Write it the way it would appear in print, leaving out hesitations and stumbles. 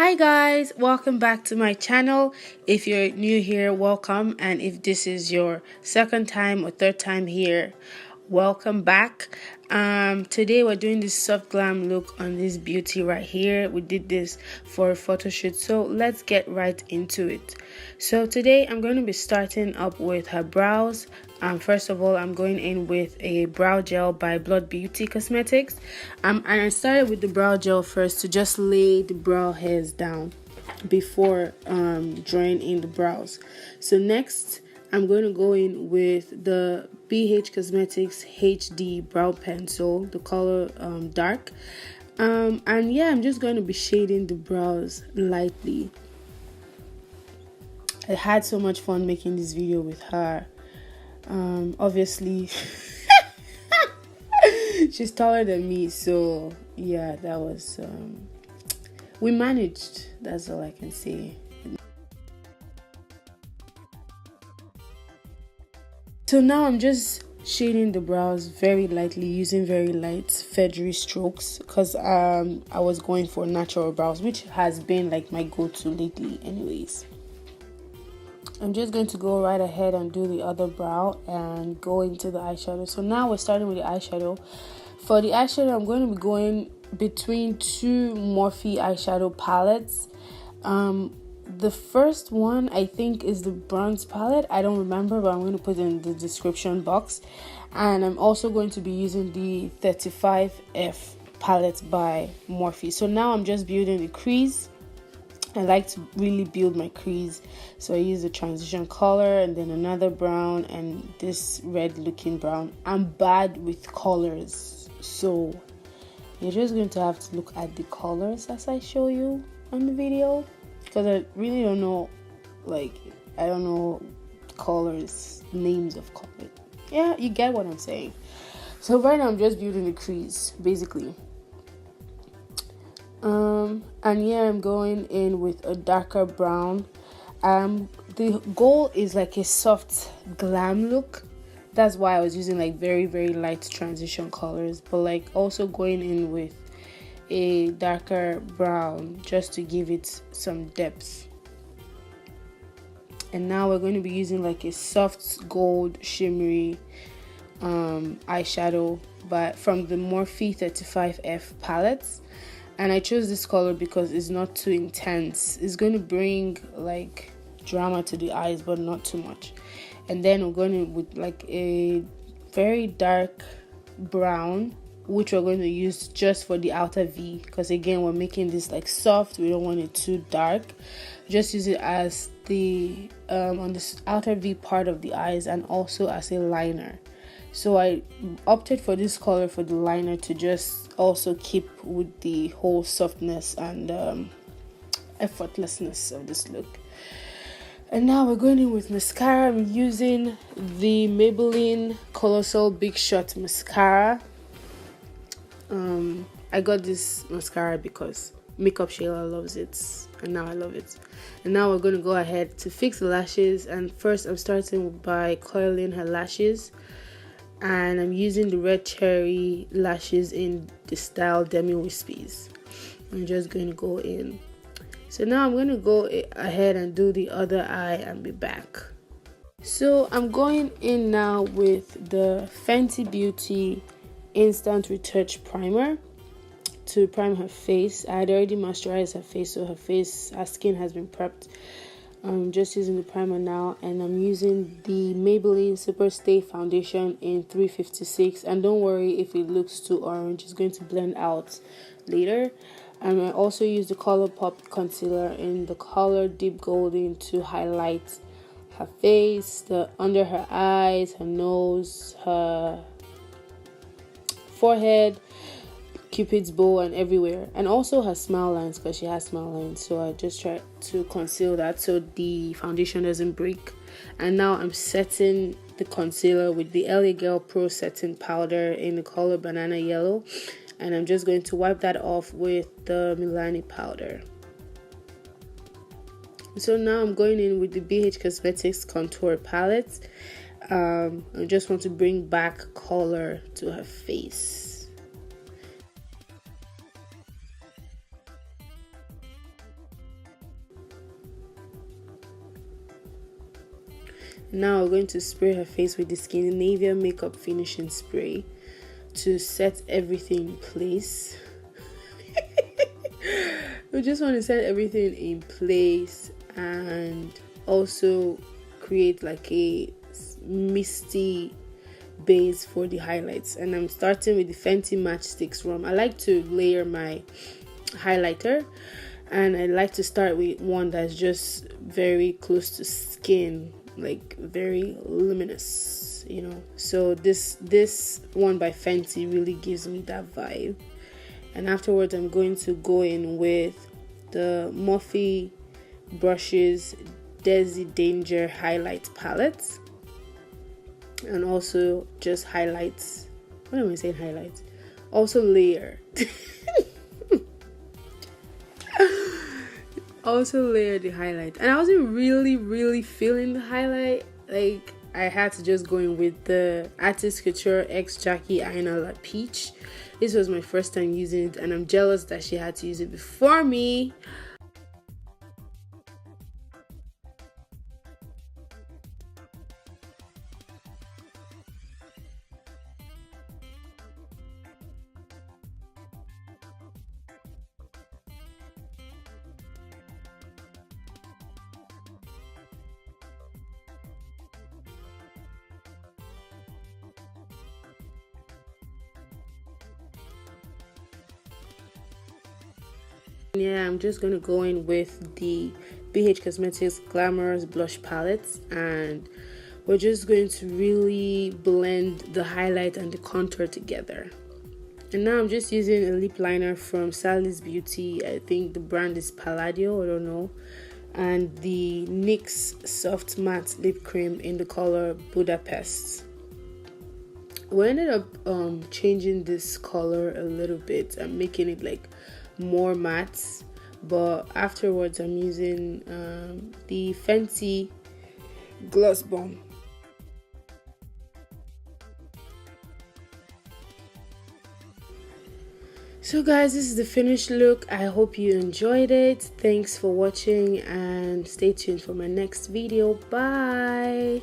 Hi guys, welcome back to my channel. If you're new here, welcome, and if this is your second time or third time here, welcome back. Today we're doing this soft glam look on this beauty right here. We did this for a photo shoot, so let's get right into it. So today I'm going to be starting up with her brows. First of all, I'm going in with a brow gel by Blot Beauty Cosmetics. And I started with the brow gel first to just lay the brow hairs down before drawing in the brows. So next, I'm going to go in with the Bhcosmetics HD brow pencil, the color dark. And yeah, I'm just going to be shading the brows lightly. I had so much fun making this video with her. Obviously she's taller than me, so yeah, that was we managed. That's all I can say. So now I'm just shading the brows very lightly using very light feathery strokes because I was going for natural brows, which has been like my go-to lately anyways. I'm just going to go right ahead and do the other brow and go into the eyeshadow. So now we're starting with the eyeshadow. For the eyeshadow, I'm going to be going between two Morphe eyeshadow palettes. The first one I think is the bronze palette. I don't remember, but I'm going to put it in the description box. And I'm also going to be using the 35F palette by Morphe. So now I'm just building the crease. I like to really build my crease, so I use the transition color and then another brown and this red looking brown. I'm bad with colors, so you're just going to have to look at the colors as I show you on the video, because I really don't know, I don't know colors, names of colors. Yeah, you get what I'm saying. So right now I'm just building the crease basically. And yeah, I'm going in with a darker brown. The goal is like a soft glam look. That's why I was using like very light transition colors, but like also going in with a darker brown just to give it some depth. And now we're going to be using like a soft gold shimmery eyeshadow from the Morphe 35F palettes. And I chose this color because it's not too intense. It's going to bring like drama to the eyes, but not too much. And then we're going in with like a very dark brown, which we're going to use just for the outer V, because again, we're making this like soft. We don't want it too dark. Just use it as the on this outer V part of the eyes, and also as a liner. So I opted for this color for the liner to just also keep with the whole softness and effortlessness of this look. And now we're going in with mascara. I'm using the Maybelline Colossal Big Shot Mascara. I got this mascara because Makeup Shayla loves it, and now I love it. And now we're going to go ahead to fix the lashes. And first I'm starting by coiling her lashes. And I'm using the red cherry lashes in the style Demi Wispies. I'm just going to go in. So now I'm going to go ahead and do the other eye and be back. So I'm going in now with the Fenty Beauty Instant Retouch Primer to prime her face. I had already moisturized her face, so her skin has been prepped. I'm just using the primer now, and I'm using the Maybelline Superstay foundation in 356. And don't worry if it looks too orange, it's going to blend out later. And I also use the Colourpop concealer in the color Deep Golden to highlight her face, under her eyes, her nose, her forehead, Cupid's bow, and everywhere, and also her smile lines, because she has smile lines. So I just try to conceal that so the foundation doesn't break. And now I'm setting the concealer with the L.A Girl Pro Setting Powder in the color Banana Yellow, and I'm just going to wipe that off with the Milani powder. So now I'm going in with the Bhcosmetics Contour Palette. I just want to bring back color to her face. Now we're going to spray her face with the Skindivinian makeup finishing spray to set everything in place. We just want to set everything in place and also create like a misty base for the highlights. And I'm starting with the Fenty Matchsticks Rum. I like to layer my highlighter, and I like to start with one that's just very close to skin, like very luminous, you know. So this one by Fenty really gives me that vibe. And afterwards I'm going to go in with the Morphe Brushes Deysi Danger highlight palette, and also just highlights. What am I saying? Highlights. Also layer. Also layer the highlight. And I wasn't really feeling the highlight. Like, I had to just go in with the Artist Couture X Jackie Aina La Peach. This was my first time using it, and I'm jealous that she had to use it before me. Yeah, I'm just gonna go in with the Bhcosmetics Glamorous Blush palette, and we're just going to really blend the highlight and the contour together. And now I'm just using a lip liner from Sally's Beauty. I think the brand is Palladio, I don't know. And the NYX Soft Matte Lip Cream in the color Budapest. We ended up changing this color a little bit and making it like more matte, but afterwards I'm using the Fenty Gloss Bomb. So guys, this is the finished look. I hope you enjoyed it. Thanks for watching and stay tuned for my next video. Bye.